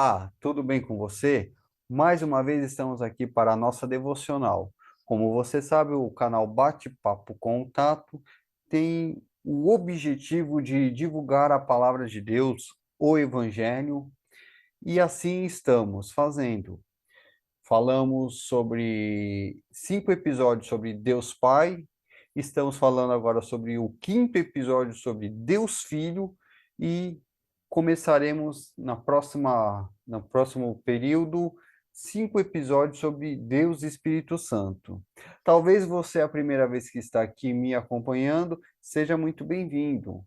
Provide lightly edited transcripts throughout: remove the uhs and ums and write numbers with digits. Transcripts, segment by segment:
Olá, tudo bem com você? Mais uma vez estamos aqui para a nossa devocional. Como você sabe, o canal Bate-Papo Contato tem o objetivo de divulgar a palavra de Deus, o Evangelho, e assim estamos fazendo. Falamos sobre 5 episódios sobre Deus Pai, estamos falando agora sobre o quinto episódio sobre Deus Filho e começaremos no próximo período 5 episódios sobre Deus Espírito Santo. Talvez você é a primeira vez que está aqui me acompanhando, seja muito bem-vindo.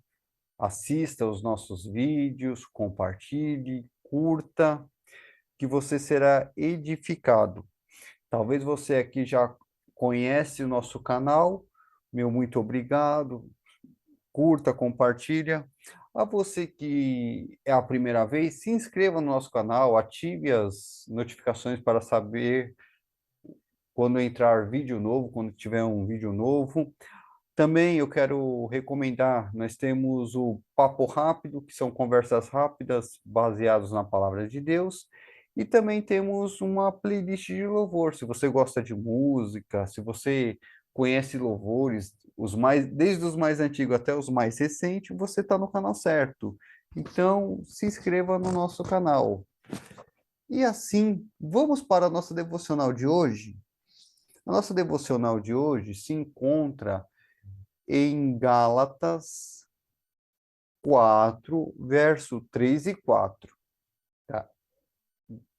Assista os nossos vídeos, compartilhe, curta, que você será edificado. Talvez você aqui já conhece o nosso canal. Meu muito obrigado. Curta, compartilha. A você que é a primeira vez, se inscreva no nosso canal, ative as notificações para saber quando entrar vídeo novo, quando tiver um vídeo novo. Também eu quero recomendar, nós temos o Papo Rápido, que são conversas rápidas baseadas na palavra de Deus, e também temos uma playlist de louvor. Se você gosta de música, se você conhece louvores, desde os mais antigos até os mais recentes, você está no canal certo. Então, se inscreva no nosso canal. E assim, vamos para a nossa devocional de hoje. A nossa devocional de hoje se encontra em Gálatas 4, verso 3 e 4. Tá?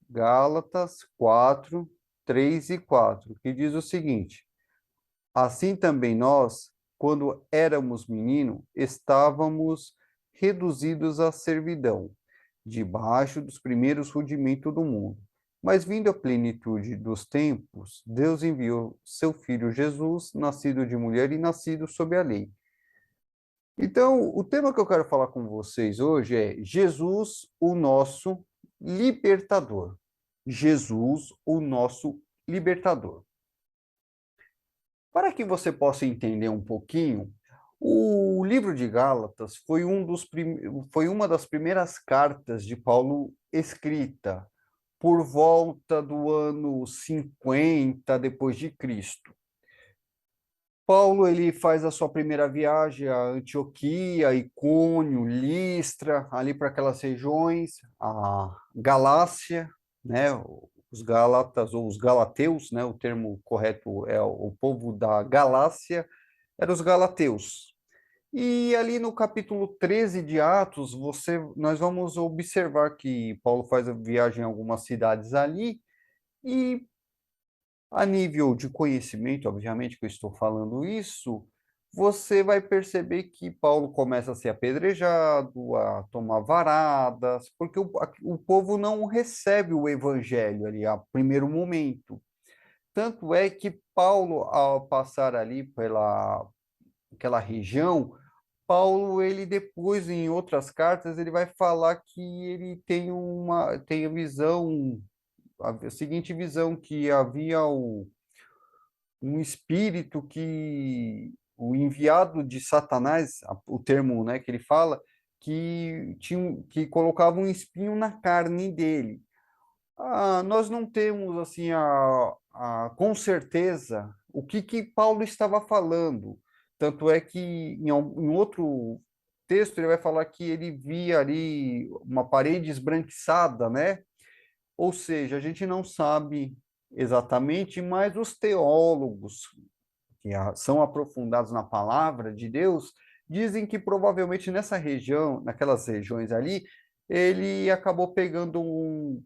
Gálatas 4, 3 e 4, que diz o seguinte: assim também nós, quando éramos meninos, estávamos reduzidos à servidão, debaixo dos primeiros rudimentos do mundo. Mas vindo a plenitude dos tempos, Deus enviou seu filho Jesus, nascido de mulher e nascido sob a lei. Então, o tema que eu quero falar com vocês hoje é Jesus, o nosso libertador. Jesus, o nosso libertador. Para que você possa entender um pouquinho, o livro de Gálatas foi uma das primeiras cartas de Paulo escrita por volta do ano 50 depois de Cristo. Paulo ele faz a sua primeira viagem a Antioquia, Icônio, Listra, ali para aquelas regiões, a Galácia, né? Os Gálatas ou os Galateus, né? O termo correto é o povo da Galácia, eram os Galateus. E ali no capítulo 13 de Atos, nós vamos observar que Paulo faz a viagem em algumas cidades ali e a nível de conhecimento, obviamente que eu estou falando isso, você vai perceber que Paulo começa a ser apedrejado, a tomar varadas, porque o povo não recebe o evangelho ali a primeiro momento. Tanto é que Paulo, ao passar ali pela aquela região, Paulo, ele depois, em outras cartas, ele vai falar que ele tem a visão, a seguinte visão, que havia um espírito o enviado de Satanás, o termo, né, que ele fala, que colocava um espinho na carne dele. Nós não temos assim com certeza o que Paulo estava falando. Tanto é que em outro texto ele vai falar que ele via ali uma parede esbranquiçada, né? Ou seja, a gente não sabe exatamente, mas os teólogos que são aprofundados na palavra de Deus, dizem que provavelmente nessa região, naquelas regiões ali, ele acabou pegando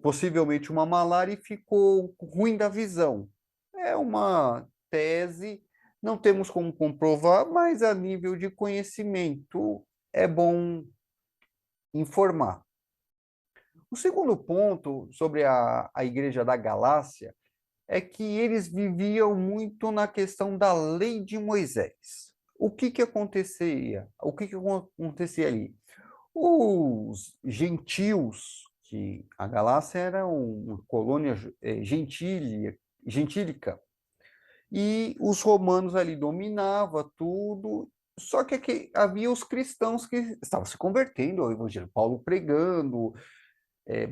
possivelmente uma malária e ficou ruim da visão. É uma tese, não temos como comprovar, mas a nível de conhecimento é bom informar. O segundo ponto sobre a Igreja da Galácia é que eles viviam muito na questão da lei de Moisés. O que que acontecia? O que que acontecia ali? Os gentios, que a Galácia era uma colônia gentílica, e os romanos ali dominavam tudo, só que aqui havia os cristãos que estavam se convertendo ao evangelho, Paulo pregando,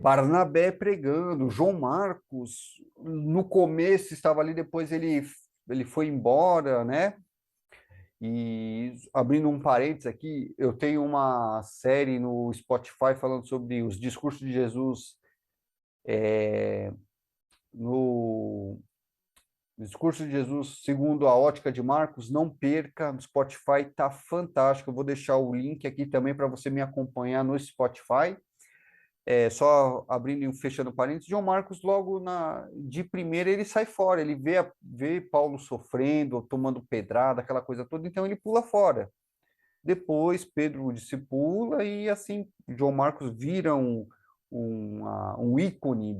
Barnabé pregando, João Marcos, no começo estava ali, depois ele foi embora, né? E abrindo um parênteses aqui, eu tenho uma série no Spotify falando sobre os discursos de Jesus no discurso de Jesus segundo a ótica de Marcos. Não perca, no Spotify tá fantástico. Eu vou deixar o link aqui também para você me acompanhar no Spotify. Só abrindo e fechando parênteses, João Marcos, logo de primeira, ele sai fora, ele vê Paulo sofrendo, tomando pedrada, aquela coisa toda, então ele pula fora. Depois, Pedro discipula e assim, João Marcos vira um ícone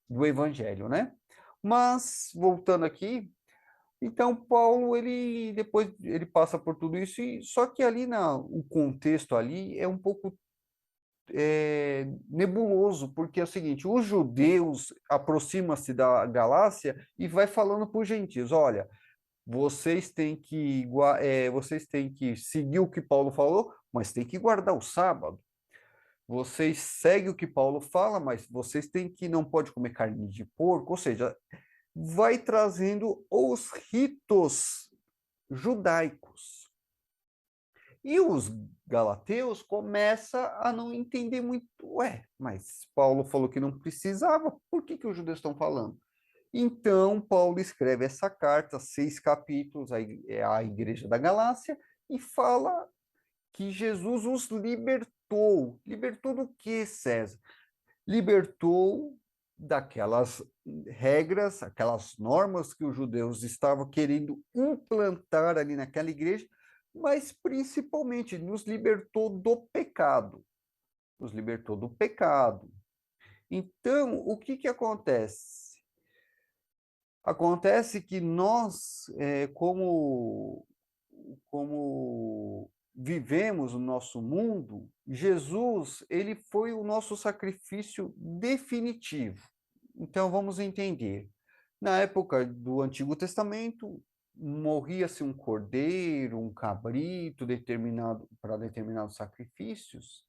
do evangelho, né? Mas, voltando aqui, então Paulo, ele depois ele passa por tudo isso, só que ali o contexto ali é um pouco nebuloso, porque é o seguinte: os judeus aproximam-se da Galácia e vai falando para os gentios: olha, vocês têm que seguir o que Paulo falou, mas têm que guardar o sábado. Vocês seguem o que Paulo fala, mas vocês têm que não pode comer carne de porco, ou seja, vai trazendo os ritos judaicos. E os galateus começam a não entender muito. Ué, mas Paulo falou que não precisava, por que os judeus estão falando? Então, Paulo escreve essa carta, 6 capítulos, à Igreja da Galácia, e fala que Jesus os libertou. Libertou do que, César? Libertou daquelas regras, aquelas normas que os judeus estavam querendo implantar ali naquela igreja, mas principalmente nos libertou do pecado. Nos libertou do pecado. Então, o que acontece? Acontece que nós, como vivemos o nosso mundo, Jesus, ele foi o nosso sacrifício definitivo. Então, vamos entender. Na época do Antigo Testamento, morria-se um cordeiro, um cabrito, para determinados sacrifícios.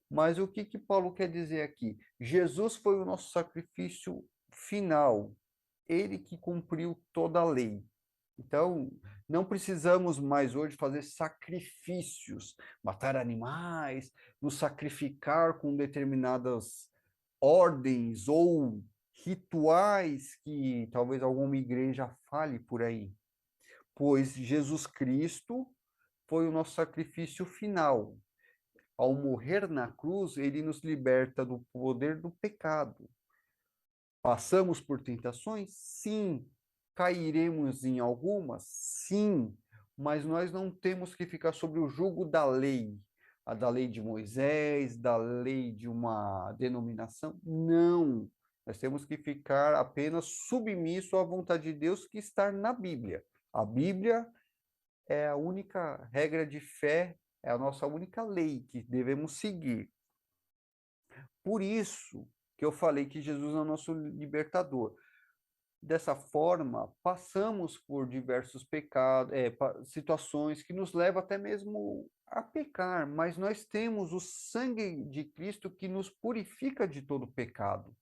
Mas o que Paulo quer dizer aqui? Jesus foi o nosso sacrifício final, ele que cumpriu toda a lei. Então, não precisamos mais hoje fazer sacrifícios, matar animais, nos sacrificar com determinadas ordens ou rituais que talvez alguma igreja fale por aí, pois Jesus Cristo foi o nosso sacrifício final. Ao morrer na cruz, ele nos liberta do poder do pecado. Passamos por tentações? Sim. Cairemos em algumas? Sim. Mas nós não temos que ficar sobre o jugo da lei, a da lei de Moisés, da lei de uma denominação. Não. Nós temos que ficar apenas submisso à vontade de Deus que está na Bíblia. A Bíblia é a única regra de fé, é a nossa única lei que devemos seguir. Por isso que eu falei que Jesus é o nosso libertador. Dessa forma, passamos por diversos pecados, situações que nos levam até mesmo a pecar, mas nós temos o sangue de Cristo que nos purifica de todo pecado.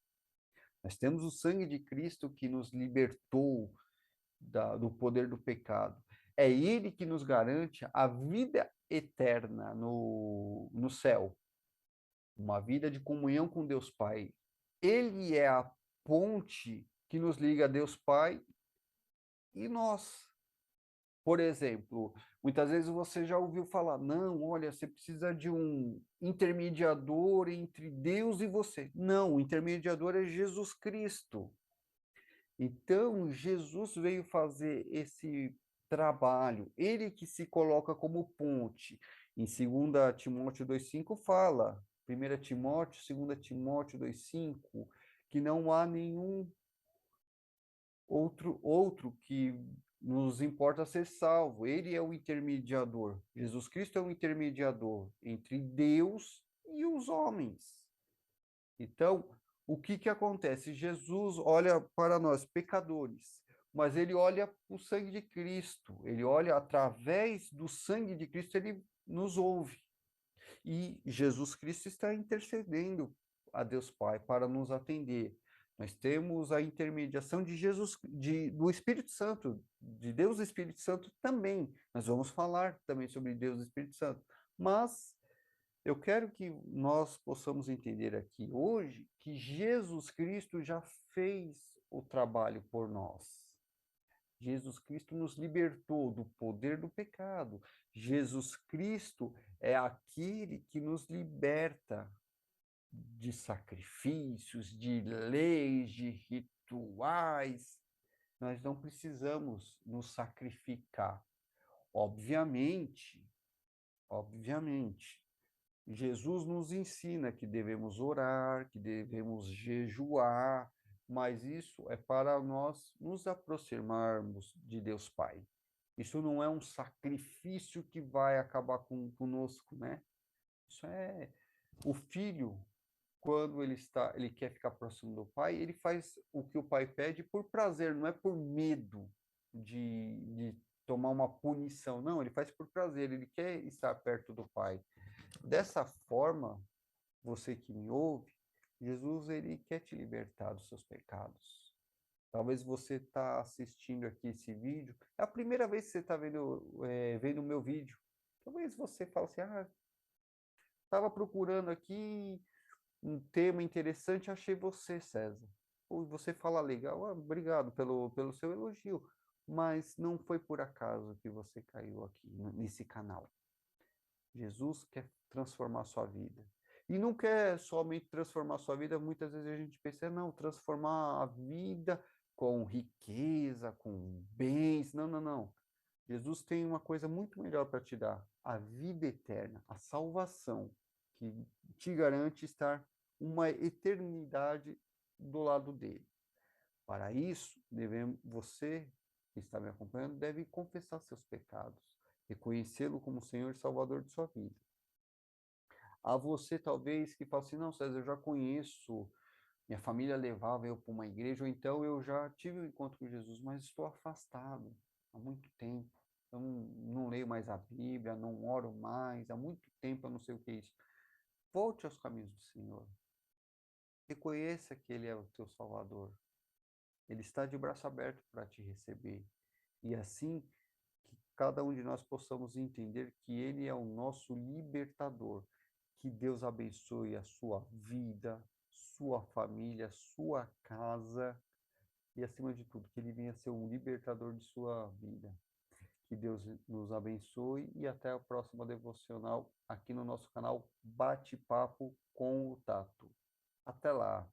Nós temos o sangue de Cristo que nos libertou do poder do pecado. É Ele que nos garante a vida eterna no céu, uma vida de comunhão com Deus Pai. Ele é a ponte que nos liga a Deus Pai e nós. Por exemplo, muitas vezes você já ouviu falar: não, olha, você precisa de um intermediador entre Deus e você. Não, o intermediador é Jesus Cristo. Então, Jesus veio fazer esse trabalho, ele que se coloca como ponte. Em 2 Timóteo 2,5 fala, 1 Timóteo, 2 Timóteo 2,5, que não há nenhum outro que nos importa ser salvo. Ele é o intermediador. Jesus Cristo é o intermediador entre Deus e os homens. Então, o que acontece? Jesus olha para nós, pecadores, mas ele olha o sangue de Cristo. Ele olha através do sangue de Cristo, ele nos ouve. E Jesus Cristo está intercedendo a Deus Pai para nos atender. Nós temos a intermediação de Jesus, do Espírito Santo, de Deus Espírito Santo também. Nós vamos falar também sobre Deus Espírito Santo. Mas eu quero que nós possamos entender aqui hoje que Jesus Cristo já fez o trabalho por nós. Jesus Cristo nos libertou do poder do pecado. Jesus Cristo é aquele que nos liberta de sacrifícios, de leis, de rituais. Nós não precisamos nos sacrificar. Obviamente, Jesus nos ensina que devemos orar, que devemos jejuar, mas isso é para nós nos aproximarmos de Deus Pai. Isso não é um sacrifício que vai acabar conosco, né? Isso é o filho, quando ele quer ficar próximo do pai, ele faz o que o pai pede por prazer, não é por medo de tomar uma punição, não, ele faz por prazer, ele quer estar perto do pai. Dessa forma, você que me ouve, Jesus ele quer te libertar dos seus pecados. Talvez você está assistindo aqui esse vídeo, é a primeira vez que você está vendo o meu vídeo. Talvez você fale assim, estava procurando aqui um tema interessante, achei você, César. Ou você fala legal, obrigado pelo seu elogio, mas não foi por acaso que você caiu aqui nesse canal. Jesus quer transformar a sua vida. E não quer somente transformar a sua vida, muitas vezes a gente pensa, não, transformar a vida com riqueza, com bens. Não, não, não. Jesus tem uma coisa muito melhor para te dar, a vida eterna, a salvação, que te garante estar uma eternidade do lado dele. Para isso, você que está me acompanhando deve confessar seus pecados, reconhecê-lo como Senhor e Salvador de sua vida. A você, talvez, que fala assim, não, César, eu já conheço, minha família levava eu para uma igreja, ou então eu já tive um encontro com Jesus, mas estou afastado há muito tempo. Eu não leio mais a Bíblia, não oro mais, há muito tempo eu não sei o que é isso. Volte aos caminhos do Senhor. Reconheça que Ele é o teu Salvador. Ele está de braço aberto para te receber. E assim, que cada um de nós possamos entender que Ele é o nosso libertador. Que Deus abençoe a sua vida, sua família, sua casa e, acima de tudo, que Ele venha ser um libertador de sua vida. Que Deus nos abençoe e até a próxima devocional aqui no nosso canal Bate-Papo com o Tato. Até lá!